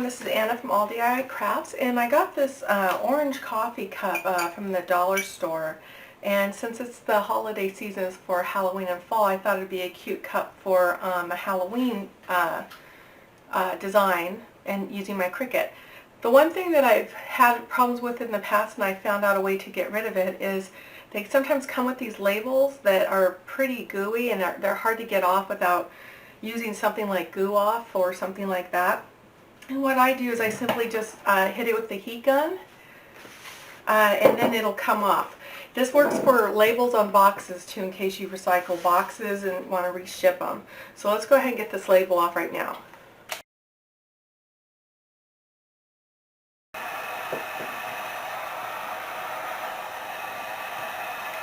everyone, this is Anna from All DIY Crafts, and I got this orange coffee cup from the dollar store, and since it's the holiday season for Halloween and fall, I thought it would be a cute cup for a Halloween design and using my Cricut. The one thing that I've had problems with in the past, and I found out a way to get rid of it, is they sometimes come with these labels that are pretty gooey and they're hard to get off without using something like Glue Off or something like that. And what I do is I simply just hit it with the heat gun and then it'll come off. This works for labels on boxes too, in case you recycle boxes and want to reship them. So let's go ahead and get this label off right now.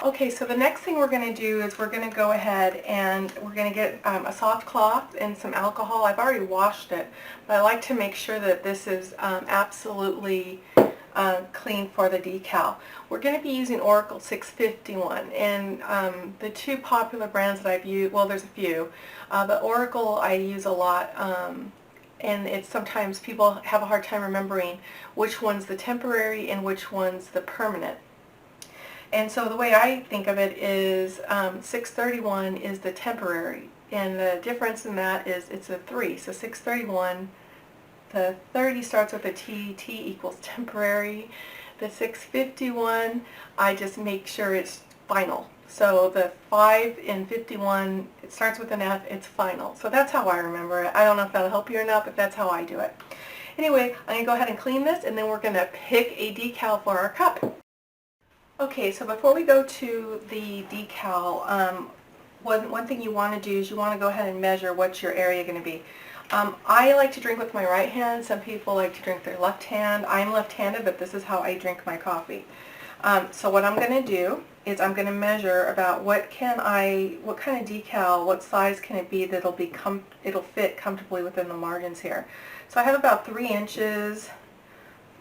Okay, so the next thing we're going to do is we're going to go ahead and we're going to get a soft cloth and some alcohol. I've already washed it, but I like to make sure that this is absolutely clean for the decal. We're going to be using Oracle 651, and the two popular brands that I've used, well, there's a few, but Oracle I use a lot, and it's sometimes people have a hard time remembering which one's the temporary and which one's the permanent. And so the way I think of it is 631 is the temporary, and the difference in that is it's a 3. So 631, the 30 starts with a T, T equals temporary. The 651, I just make sure it's final. So the 5 in 51, it starts with an F, it's final. So that's how I remember it. I don't know if that'll help you or not, but that's how I do it. Anyway, I'm going to go ahead and clean this, and then we're going to pick a decal for our cup. Okay, so before we go to the decal, one thing you want to do is you want to go ahead and measure what's your area going to be. I like to drink with my right hand. Some people like to drink their left hand. I'm left-handed, but this is how I drink my coffee. So what I'm going to do is I'm going to measure about what kind of decal, what size can it be that'll fit comfortably within the margins here. So I have about 3 inches.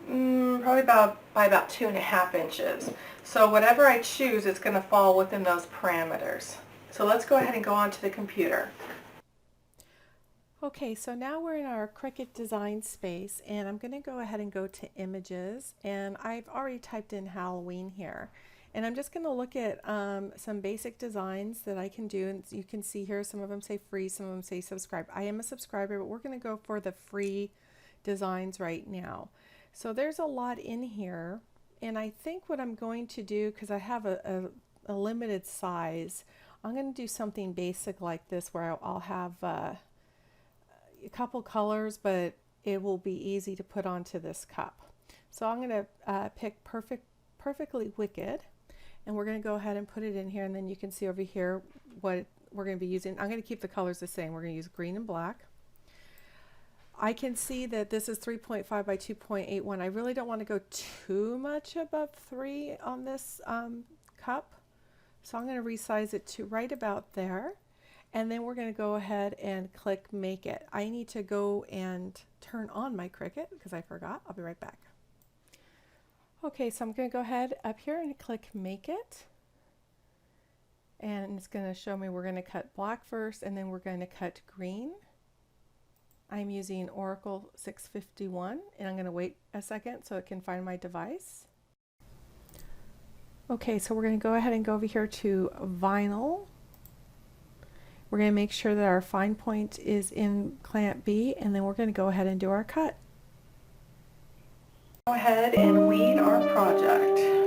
Probably by about 2.5 inches. So whatever I choose, it's going to fall within those parameters. So let's go ahead and go on to the computer. Okay, so now we're in our Cricut Design Space, and I'm going to go ahead and go to Images, and I've already typed in Halloween here. And I'm just going to look at some basic designs that I can do, and you can see here some of them say free, some of them say subscribe. I am a subscriber, but we're going to go for the free designs right now. So there's a lot in here, and I think what I'm going to do, because I have a limited size, I'm going to do something basic like this where I'll have a couple colors, but it will be easy to put onto this cup. So I'm going to pick Perfectly Wicked, and we're going to go ahead and put it in here, and then you can see over here what we're going to be using. I'm going to keep the colors the same. We're going to use green and black. I can see that this is 3.5 by 2.81. I really don't want to go too much above 3 on this cup. So I'm going to resize it to right about there. And then we're going to go ahead and click Make It. I need to go and turn on my Cricut because I forgot. I'll be right back. Okay, so I'm going to go ahead up here and click Make It. And it's going to show me we're going to cut black first, and then we're going to cut green. I'm using Oracle 651, and I'm going to wait a second so it can find my device. Okay, so we're going to go ahead and go over here to Vinyl. We're going to make sure that our fine point is in clamp B, and then we're going to go ahead and do our cut. Go ahead and weed our project.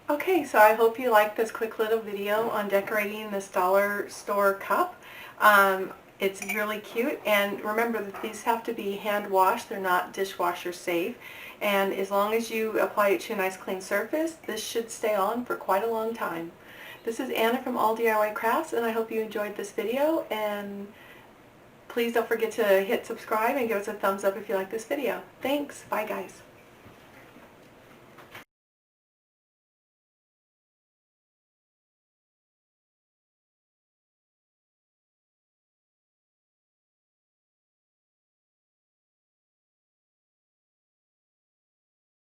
Okay, so I hope you liked this quick little video on decorating this dollar store cup. It's really cute, and remember that these have to be hand washed. They're not dishwasher safe, and as long as you apply it to a nice clean surface, this should stay on for quite a long time. This is Anna from All DIY Crafts, and I hope you enjoyed this video, and please don't forget to hit subscribe and give us a thumbs up if you like this video. Thanks. Bye guys.